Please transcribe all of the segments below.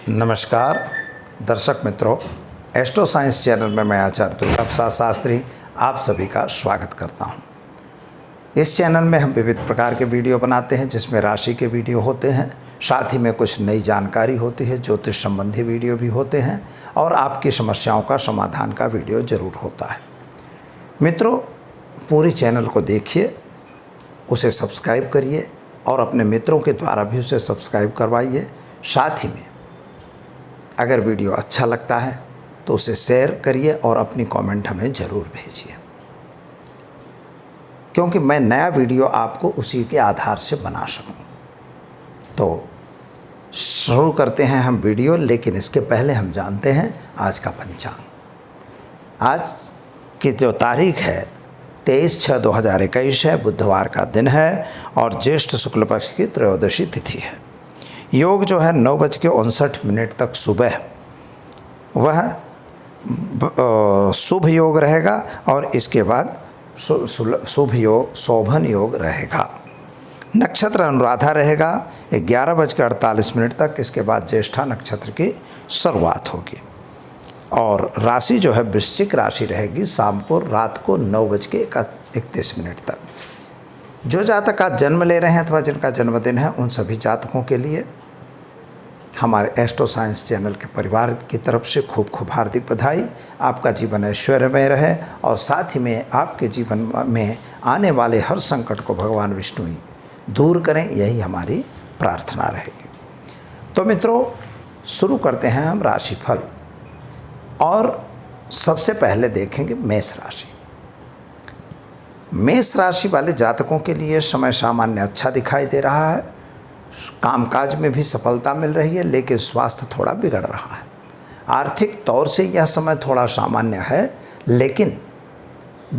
नमस्कार दर्शक मित्रों, एस्ट्रो साइंस चैनल में मैं आचार्य दुर्गा प्रसाद शास्त्री आप सभी का स्वागत करता हूं। इस चैनल में हम विविध प्रकार के वीडियो बनाते हैं, जिसमें राशि के वीडियो होते हैं, साथ ही में कुछ नई जानकारी होती है, ज्योतिष संबंधी वीडियो भी होते हैं और आपकी समस्याओं का समाधान का वीडियो ज़रूर होता है। मित्रों, पूरी चैनल को देखिए, उसे सब्सक्राइब करिए और अपने मित्रों के द्वारा भी उसे सब्सक्राइब करवाइए। साथ ही में अगर वीडियो अच्छा लगता है तो उसे शेयर करिए और अपनी कमेंट हमें ज़रूर भेजिए, क्योंकि मैं नया वीडियो आपको उसी के आधार से बना सकूं। तो शुरू करते हैं हम वीडियो, लेकिन इसके पहले हम जानते हैं आज का पंचांग। आज की जो तारीख है 23/6/2021 है, बुधवार का दिन है और ज्येष्ठ शुक्ल पक्ष की त्रयोदशी तिथि है। योग जो है 9:59 तक सुबह वह शुभ योग रहेगा और इसके बाद शुभ योग शोभन योग रहेगा। नक्षत्र अनुराधा रहेगा 11:48 तक। इसके बाद ज्येष्ठा नक्षत्र की शुरुआत होगी और राशि जो है वृश्चिक राशि रहेगी शाम को रात को 9:31 तक। जो जातक आज जन्म ले रहे हैं अथवा जिनका जन्मदिन है, उन सभी जातकों के लिए हमारे एस्ट्रो साइंस चैनल के परिवार की तरफ से खूब खूब हार्दिक बधाई। आपका जीवन ऐश्वर्यमय रहे और साथ ही में आपके जीवन में आने वाले हर संकट को भगवान विष्णु ही दूर करें, यही हमारी प्रार्थना रहेगी। तो मित्रों, शुरू करते हैं हम राशिफल और सबसे पहले देखेंगे मेष राशि। मेष राशि वाले जातकों के लिए समय सामान्य अच्छा दिखाई दे रहा है। कामकाज में भी सफलता मिल रही है, लेकिन स्वास्थ्य थोड़ा बिगड़ रहा है। आर्थिक तौर से यह समय थोड़ा सामान्य है, लेकिन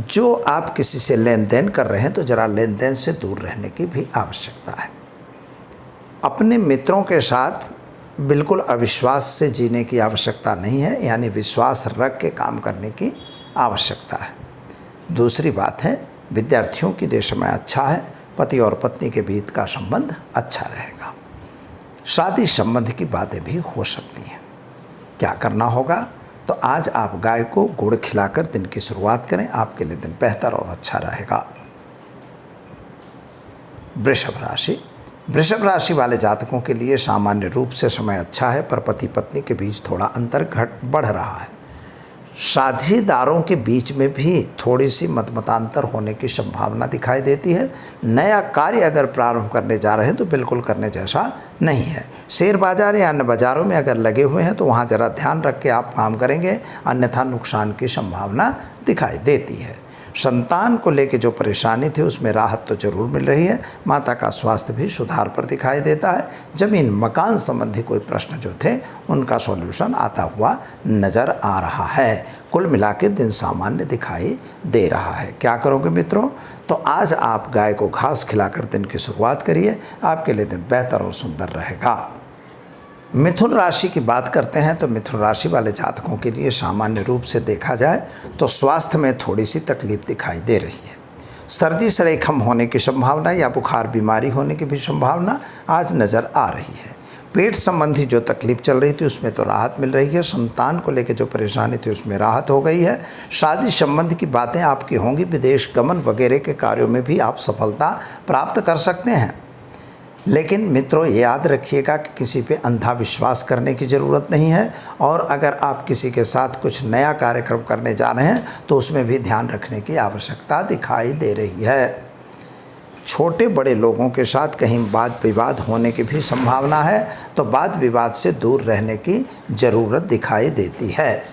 जो आप किसी से लेन देन कर रहे हैं तो ज़रा लेन देन से दूर रहने की भी आवश्यकता है। अपने मित्रों के साथ बिल्कुल अविश्वास से जीने की आवश्यकता नहीं है, यानी विश्वास रख के काम करने की आवश्यकता है। दूसरी बात है, विद्यार्थियों के लिए समय अच्छा है। पति और पत्नी के बीच का संबंध अच्छा रहेगा। शादी संबंध की बातें भी हो सकती हैं। क्या करना होगा? तो आज आप गाय को गुड़ खिलाकर दिन की शुरुआत करें, आपके लिए दिन बेहतर और अच्छा रहेगा। वृषभ राशि। वृषभ राशि वाले जातकों के लिए सामान्य रूप से समय अच्छा है, पर पति पत्नी के बीच थोड़ा अंतर बढ़ रहा है। साझेदारों के बीच में भी थोड़ी सी मतमतांतर होने की संभावना दिखाई देती है। नया कार्य अगर प्रारंभ करने जा रहे हैं तो बिल्कुल करने जैसा नहीं है। शेयर बाजार या अन्य बाज़ारों में अगर लगे हुए हैं तो वहाँ ज़रा ध्यान रख के आप काम करेंगे, अन्यथा नुकसान की संभावना दिखाई देती है। संतान को लेकर जो परेशानी थी उसमें राहत तो जरूर मिल रही है। माता का स्वास्थ्य भी सुधार पर दिखाई देता है। जमीन मकान संबंधी कोई प्रश्न जो थे उनका सॉल्यूशन आता हुआ नज़र आ रहा है। कुल मिला के दिन सामान्य दिखाई दे रहा है। क्या करोगे मित्रों? तो आज आप गाय को घास खिलाकर दिन की शुरुआत करिए, आपके लिए दिन बेहतर और सुंदर रहेगा। मिथुन राशि की बात करते हैं तो मिथुन राशि वाले जातकों के लिए सामान्य रूप से देखा जाए तो स्वास्थ्य में थोड़ी सी तकलीफ दिखाई दे रही है। सर्दी सरेखम होने की संभावना या बुखार बीमारी होने की भी संभावना आज नज़र आ रही है। पेट संबंधी जो तकलीफ चल रही थी उसमें तो राहत मिल रही है। संतान को लेकर जो परेशानी थी उसमें राहत हो गई है। शादी संबंध की बातें आपकी होंगी। विदेश गमन वगैरह के कार्यों में भी आप सफलता प्राप्त कर सकते हैं। लेकिन मित्रों, ये याद रखिएगा कि किसी पे अंधा विश्वास करने की ज़रूरत नहीं है और अगर आप किसी के साथ कुछ नया कार्यक्रम करने जा रहे हैं तो उसमें भी ध्यान रखने की आवश्यकता दिखाई दे रही है। छोटे बड़े लोगों के साथ कहीं वाद विवाद होने की भी संभावना है, तो वाद विवाद से दूर रहने की ज़रूरत दिखाई देती है।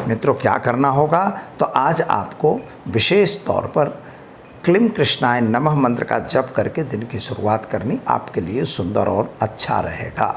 मित्रों, क्या करना होगा? तो आज आपको विशेष तौर पर क्लीं कृष्णाय नमः मंत्र का जप करके दिन की शुरुआत करनी आपके लिए सुंदर और अच्छा रहेगा।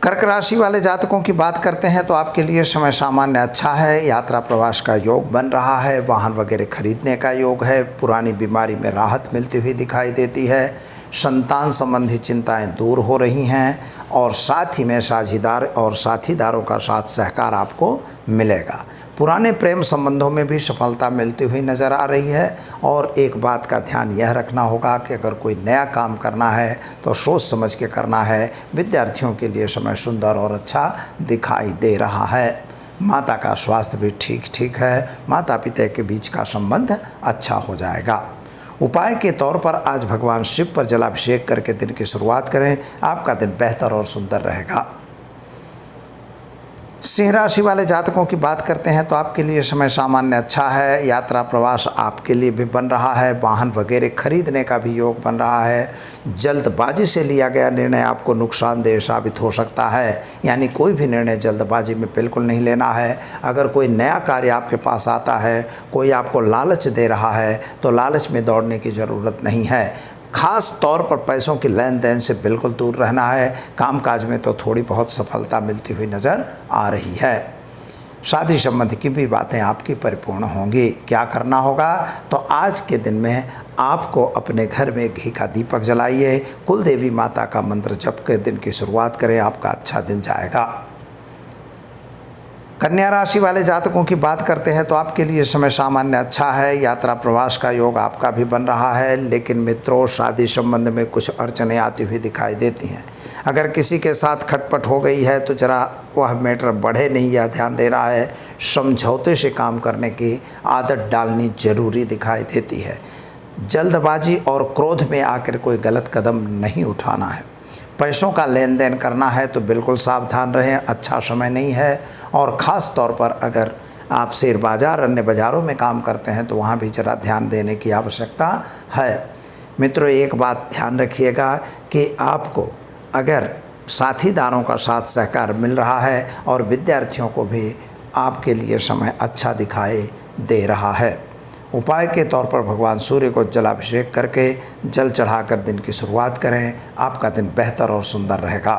कर्क राशि वाले जातकों की बात करते हैं तो आपके लिए समय सामान्य अच्छा है। यात्रा प्रवास का योग बन रहा है। वाहन वगैरह खरीदने का योग है। पुरानी बीमारी में राहत मिलती हुई दिखाई देती है। संतान संबंधी चिंताएं दूर हो रही हैं और साथ ही में साझीदार और साथीदारों का साथ सहकार आपको मिलेगा। पुराने प्रेम संबंधों में भी सफलता मिलती हुई नज़र आ रही है। और एक बात का ध्यान यह रखना होगा कि अगर कोई नया काम करना है तो सोच समझ के करना है। विद्यार्थियों के लिए समय सुंदर और अच्छा दिखाई दे रहा है। माता का स्वास्थ्य भी ठीक है। माता पिता के बीच का संबंध अच्छा हो जाएगा। उपाय के तौर पर आज भगवान शिव पर जलाभिषेक करके दिन की शुरुआत करें। आपका दिन बेहतर और सुंदर रहेगा। सिंह राशि वाले जातकों की बात करते हैं तो आपके लिए समय सामान्य अच्छा है। यात्रा प्रवास आपके लिए भी बन रहा है। वाहन वगैरह खरीदने का भी योग बन रहा है। जल्दबाजी से लिया गया निर्णय आपको नुकसानदेह साबित हो सकता है, यानी कोई भी निर्णय जल्दबाजी में बिल्कुल नहीं लेना है। अगर कोई नया कार्य आपके पास आता है, कोई आपको लालच दे रहा है, तो लालच में दौड़ने की ज़रूरत नहीं है। खास तौर पर पैसों की लेन देन से बिल्कुल दूर रहना है। कामकाज में तो थोड़ी बहुत सफलता मिलती हुई नज़र आ रही है। शादी संबंध की भी बातें आपकी परिपूर्ण होंगी। क्या करना होगा, तो आज के दिन में आपको अपने घर में घी का दीपक जलाइए। कुल देवी माता का मंत्र जप कर दिन की शुरुआत करें। आपका अच्छा दिन जाएगा। कन्या राशि वाले जातकों की बात करते हैं तो आपके लिए समय सामान्य अच्छा है। यात्रा प्रवास का योग आपका भी बन रहा है। लेकिन मित्रों, शादी संबंध में कुछ अड़चनें आती हुई दिखाई देती हैं। अगर किसी के साथ खटपट हो गई है तो जरा वह मैटर बढ़े नहीं, यह ध्यान देना है। समझौते से काम करने की आदत डालनी जरूरी दिखाई देती है। जल्दबाजी और क्रोध में आकर कोई गलत कदम नहीं उठाना है। पैसों का लेन देन करना है तो बिल्कुल सावधान रहें। अच्छा समय नहीं है। और ख़ास तौर पर अगर आप शेयर बाज़ार अन्य बाज़ारों में काम करते हैं तो वहाँ भी ज़रा ध्यान देने की आवश्यकता है। मित्रों, एक बात ध्यान रखिएगा कि आपको अगर साथीदारों का साथ सहकार मिल रहा है और विद्यार्थियों को भी आपके लिए समय अच्छा दिखाई दे रहा है। उपाय के तौर पर भगवान सूर्य को जलाभिषेक करके जल चढ़ाकर दिन की शुरुआत करें। आपका दिन बेहतर और सुंदर रहेगा।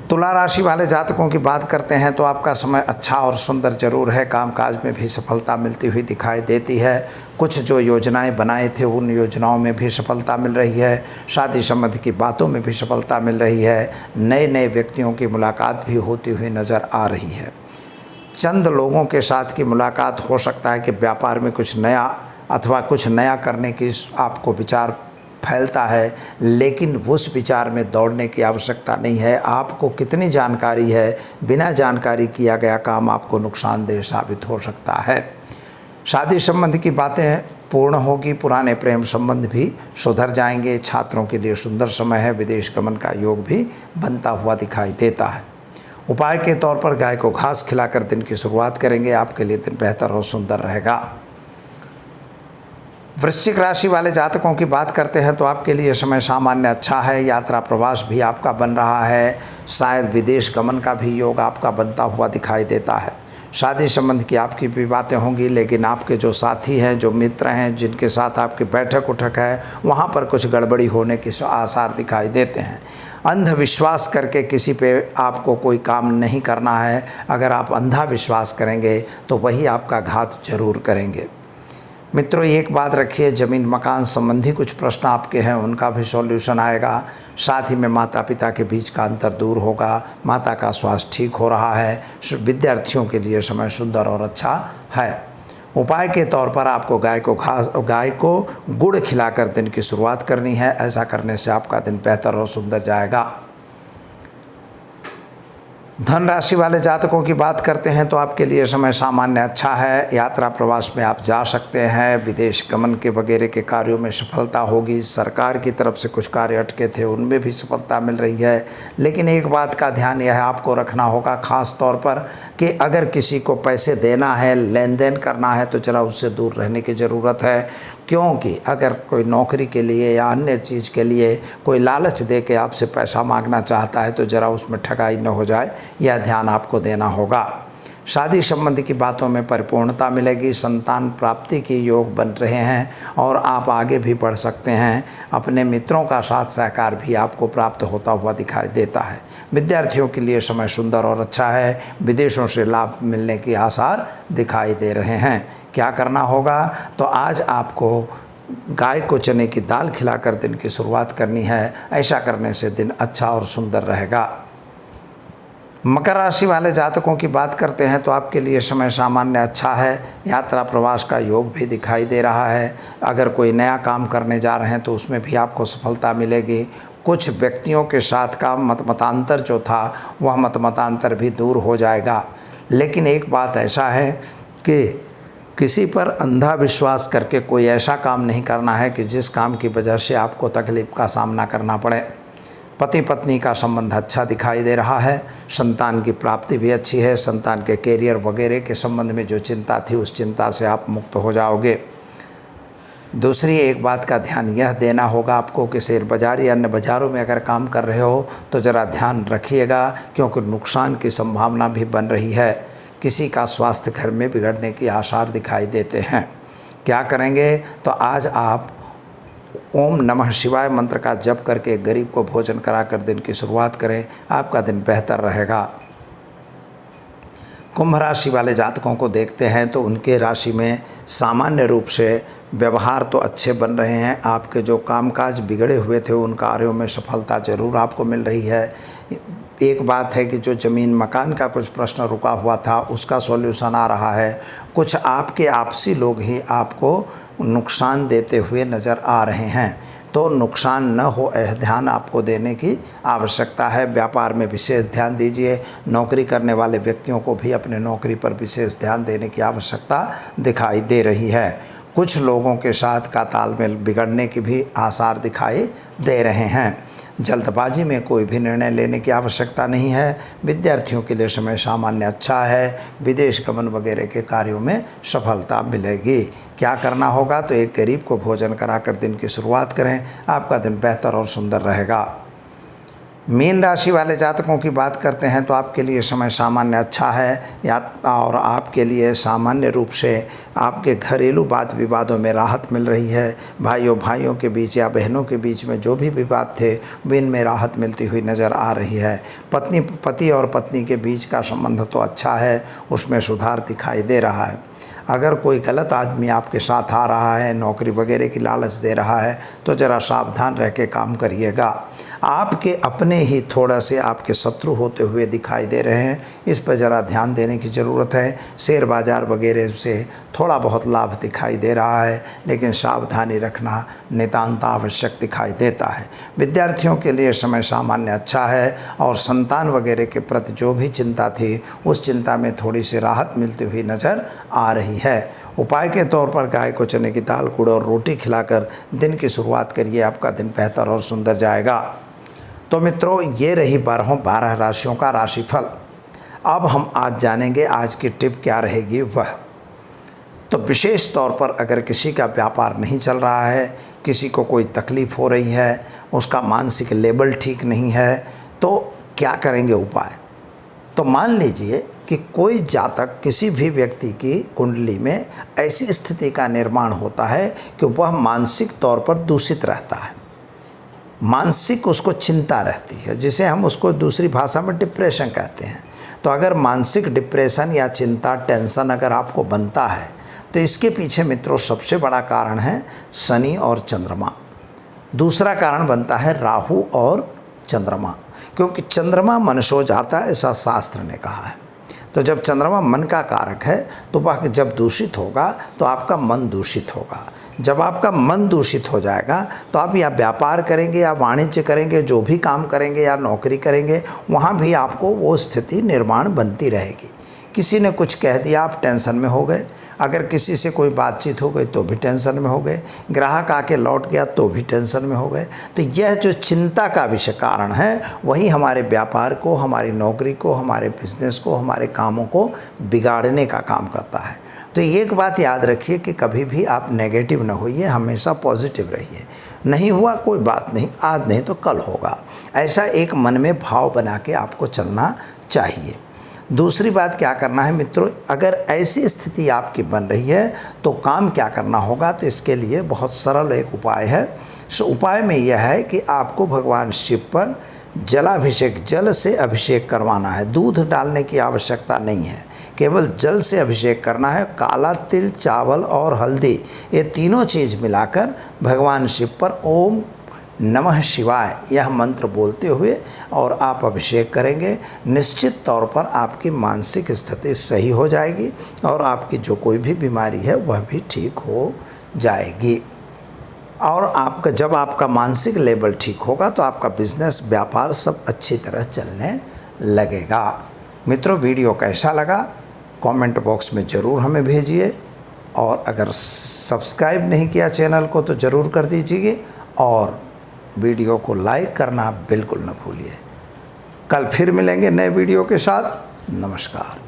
तुला राशि वाले जातकों की बात करते हैं तो आपका समय अच्छा और सुंदर जरूर है। कामकाज में भी सफलता मिलती हुई दिखाई देती है। कुछ जो योजनाएं बनाए थे उन योजनाओं में भी सफलता मिल रही है। शादी संबंध की बातों में भी सफलता मिल रही है। नए व्यक्तियों की मुलाकात भी होती हुई नज़र आ रही है। चंद लोगों के साथ की मुलाकात हो सकता है कि व्यापार में कुछ नया अथवा कुछ नया करने की आपको विचार फैलता है, लेकिन उस विचार में दौड़ने की आवश्यकता नहीं है। आपको कितनी जानकारी है, बिना जानकारी किया गया काम आपको नुकसानदेह साबित हो सकता है। शादी संबंध की बातें पूर्ण होगी। पुराने प्रेम संबंध भी सुधर जाएंगे। छात्रों के लिए सुंदर समय है। विदेश गमन का योग भी बनता हुआ दिखाई देता है। उपाय के तौर पर गाय को घास खिलाकर दिन की शुरुआत करेंगे। आपके लिए दिन बेहतर और सुंदर रहेगा। वृश्चिक राशि वाले जातकों की बात करते हैं तो आपके लिए समय सामान्य अच्छा है। यात्रा प्रवास भी आपका बन रहा है। शायद विदेश गमन का भी योग आपका बनता हुआ दिखाई देता है। शादी संबंध की आपकी भी बातें होंगी, लेकिन आपके जो साथी हैं, जो मित्र हैं, जिनके साथ आपकी बैठक उठक है, वहाँ पर कुछ गड़बड़ी होने के आसार दिखाई देते हैं। अंधविश्वास करके किसी पे आपको कोई काम नहीं करना है। अगर आप अंधा विश्वास करेंगे तो वही आपका घात जरूर करेंगे। मित्रों, एक बात रखिए, ज़मीन मकान संबंधी कुछ प्रश्न आपके हैं उनका भी सॉल्यूशन आएगा। साथ ही में माता पिता के बीच का अंतर दूर होगा। माता का स्वास्थ्य ठीक हो रहा है। विद्यार्थियों के लिए समय सुंदर और अच्छा है। उपाय के तौर पर आपको गाय को गुड़ खिलाकर दिन की शुरुआत करनी है। ऐसा करने से आपका दिन बेहतर और सुंदर जाएगा। धन राशि वाले जातकों की बात करते हैं तो आपके लिए समय सामान्य अच्छा है। यात्रा प्रवास में आप जा सकते हैं। विदेश गमन के वगैरह के कार्यों में सफलता होगी। सरकार की तरफ से कुछ कार्य अटके थे उनमें भी सफलता मिल रही है। लेकिन एक बात का ध्यान यह आपको रखना होगा, ख़ास तौर पर कि अगर किसी को पैसे देना है, लेन देन करना है, तो जरा उससे दूर रहने की ज़रूरत है। क्योंकि अगर कोई नौकरी के लिए या अन्य चीज़ के लिए कोई लालच दे के आपसे पैसा मांगना चाहता है तो ज़रा उसमें ठगाई न हो जाए, यह ध्यान आपको देना होगा। शादी संबंधी की बातों में परिपूर्णता मिलेगी। संतान प्राप्ति के योग बन रहे हैं और आप आगे भी बढ़ सकते हैं। अपने मित्रों का साथ सहकार भी आपको प्राप्त होता हुआ दिखाई देता है। विद्यार्थियों के लिए समय सुंदर और अच्छा है। विदेशों से लाभ मिलने के आसार दिखाई दे रहे हैं। क्या करना होगा, तो आज आपको गाय को चने की दाल खिलाकर दिन की शुरुआत करनी है। ऐसा करने से दिन अच्छा और सुंदर रहेगा। मकर राशि वाले जातकों की बात करते हैं तो आपके लिए समय सामान्य अच्छा है। यात्रा प्रवास का योग भी दिखाई दे रहा है। अगर कोई नया काम करने जा रहे हैं तो उसमें भी आपको सफलता मिलेगी। कुछ व्यक्तियों के साथ का मतांतर जो था वह मतांतर भी दूर हो जाएगा। लेकिन एक बात ऐसा है कि किसी पर अंधा विश्वास करके कोई ऐसा काम नहीं करना है कि जिस काम की वजह से आपको तकलीफ़ का सामना करना पड़े। पति पत्नी का संबंध अच्छा दिखाई दे रहा है। संतान की प्राप्ति भी अच्छी है। संतान के कैरियर वगैरह के संबंध में जो चिंता थी उस चिंता से आप मुक्त हो जाओगे। दूसरी एक बात का ध्यान यह देना होगा आपको कि शेयर बाज़ार या अन्य बाज़ारों में अगर काम कर रहे हो तो ज़रा ध्यान रखिएगा, क्योंकि नुकसान की संभावना भी बन रही है। किसी का स्वास्थ्य घर में बिगड़ने की आसार दिखाई देते हैं। क्या करेंगे तो आज आप ओम नमः शिवाय मंत्र का जप करके गरीब को भोजन कराकर दिन की शुरुआत करें। आपका दिन बेहतर रहेगा। कुंभ राशि वाले जातकों को देखते हैं तो उनके राशि में सामान्य रूप से व्यवहार तो अच्छे बन रहे हैं। आपके जो कामकाज बिगड़े हुए थे उन कार्यों में सफलता जरूर आपको मिल रही है। एक बात है कि जो ज़मीन मकान का कुछ प्रश्न रुका हुआ था उसका सॉल्यूशन आ रहा है। कुछ आपके आपसी लोग ही आपको नुकसान देते हुए नज़र आ रहे हैं, तो नुकसान न हो यह ध्यान आपको देने की आवश्यकता है। व्यापार में विशेष ध्यान दीजिए। नौकरी करने वाले व्यक्तियों को भी अपने नौकरी पर विशेष ध्यान देने की आवश्यकता दिखाई दे रही है। कुछ लोगों के साथ का तालमेल बिगड़ने के भी आसार दिखाई दे रहे हैं। जल्दबाजी में कोई भी निर्णय लेने की आवश्यकता नहीं है। विद्यार्थियों के लिए समय सामान्य अच्छा है। विदेश गमन वगैरह के कार्यों में सफलता मिलेगी। क्या करना होगा तो एक गरीब को भोजन कराकर दिन की शुरुआत करें। आपका दिन बेहतर और सुंदर रहेगा। मीन राशि वाले जातकों की बात करते हैं तो आपके लिए समय सामान्य अच्छा है और आपके लिए सामान्य रूप से आपके घरेलू वाद विवादों में राहत मिल रही है। भाइयों के बीच या बहनों के बीच में जो भी विवाद थे इनमें राहत मिलती हुई नज़र आ रही है। पति और पत्नी के बीच का संबंध तो अच्छा है, उसमें सुधार दिखाई दे रहा है। अगर कोई गलत आदमी आपके साथ आ रहा है, नौकरी वगैरह की लालच दे रहा है, तो ज़रा सावधान रह के काम करिएगा। आपके अपने ही थोड़ा से आपके शत्रु होते हुए दिखाई दे रहे हैं, इस पर ज़रा ध्यान देने की ज़रूरत है। शेयर बाज़ार वगैरह से थोड़ा बहुत लाभ दिखाई दे रहा है, लेकिन सावधानी रखना नितांत आवश्यक दिखाई देता है। विद्यार्थियों के लिए समय सामान्य अच्छा है और संतान वगैरह के प्रति जो भी चिंता थी उस चिंता में थोड़ी सी राहत मिलती हुई नज़र आ रही है। उपाय के तौर पर गाय को चने की दाल, गुड़ और रोटी खिलाकर दिन की शुरुआत करिए। आपका दिन बेहतर और सुंदर जाएगा। तो मित्रों, ये रही 12 राशियों का राशिफल। अब हम आज जानेंगे आज की टिप क्या रहेगी वह। तो विशेष तौर पर अगर किसी का व्यापार नहीं चल रहा है, किसी को कोई तकलीफ़ हो रही है, उसका मानसिक लेवल ठीक नहीं है, तो क्या करेंगे उपाय। तो मान लीजिए कि कोई जातक किसी भी व्यक्ति की कुंडली में ऐसी स्थिति का निर्माण होता है कि वह मानसिक तौर पर दूषित रहता है, मानसिक उसको चिंता रहती है, जिसे हम उसको दूसरी भाषा में डिप्रेशन कहते हैं। तो अगर मानसिक डिप्रेशन या चिंता, टेंशन अगर आपको बनता है तो इसके पीछे मित्रों सबसे बड़ा कारण है शनि और चंद्रमा। दूसरा कारण बनता है राहु और चंद्रमा, क्योंकि चंद्रमा मनुष्य जाता है, ऐसा शास्त्र ने कहा है। तो जब चंद्रमा मन का कारक है तो वह जब दूषित होगा तो आपका मन दूषित होगा। जब आपका मन दूषित हो जाएगा तो आप या व्यापार करेंगे या वाणिज्य करेंगे, जो भी काम करेंगे या नौकरी करेंगे, वहाँ भी आपको वो स्थिति निर्माण बनती रहेगी। किसी ने कुछ कह दिया, आप टेंशन में हो गए। अगर किसी से कोई बातचीत हो गई तो भी टेंशन में हो गए। ग्राहक आके लौट गया तो भी टेंशन में हो गए। तो यह जो चिंता का विषय कारण है वही हमारे व्यापार को, हमारी नौकरी को, हमारे बिजनेस को, हमारे कामों को बिगाड़ने का काम करता है। तो एक बात याद रखिए कि कभी भी आप नेगेटिव न होइए, हमेशा पॉजिटिव रहिए। नहीं हुआ कोई बात नहीं, आज नहीं तो कल होगा, ऐसा एक मन में भाव बना के आपको चलना चाहिए। दूसरी बात क्या करना है मित्रों, अगर ऐसी स्थिति आपकी बन रही है तो काम क्या करना होगा, तो इसके लिए बहुत सरल एक उपाय है। सो उपाय में यह है कि आपको भगवान शिव पर जलाभिषेक, जल से अभिषेक करवाना है। दूध डालने की आवश्यकता नहीं है, केवल जल से अभिषेक करना है। काला तिल, चावल और हल्दी, ये तीनों चीज़ मिलाकर भगवान शिव पर ओम नमः शिवाय यह मंत्र बोलते हुए और आप अभिषेक करेंगे, निश्चित तौर पर आपकी मानसिक स्थिति सही हो जाएगी और आपकी जो कोई भी बीमारी है वह भी ठीक हो जाएगी। और आपका जब आपका मानसिक लेवल ठीक होगा तो आपका बिजनेस, व्यापार सब अच्छी तरह चलने लगेगा। मित्रों, वीडियो कैसा लगा कमेंट बॉक्स में ज़रूर हमें भेजिए, और अगर सब्सक्राइब नहीं किया चैनल को तो ज़रूर कर दीजिए, और वीडियो को लाइक करना बिल्कुल न भूलिए। कल फिर मिलेंगे नए वीडियो के साथ। नमस्कार।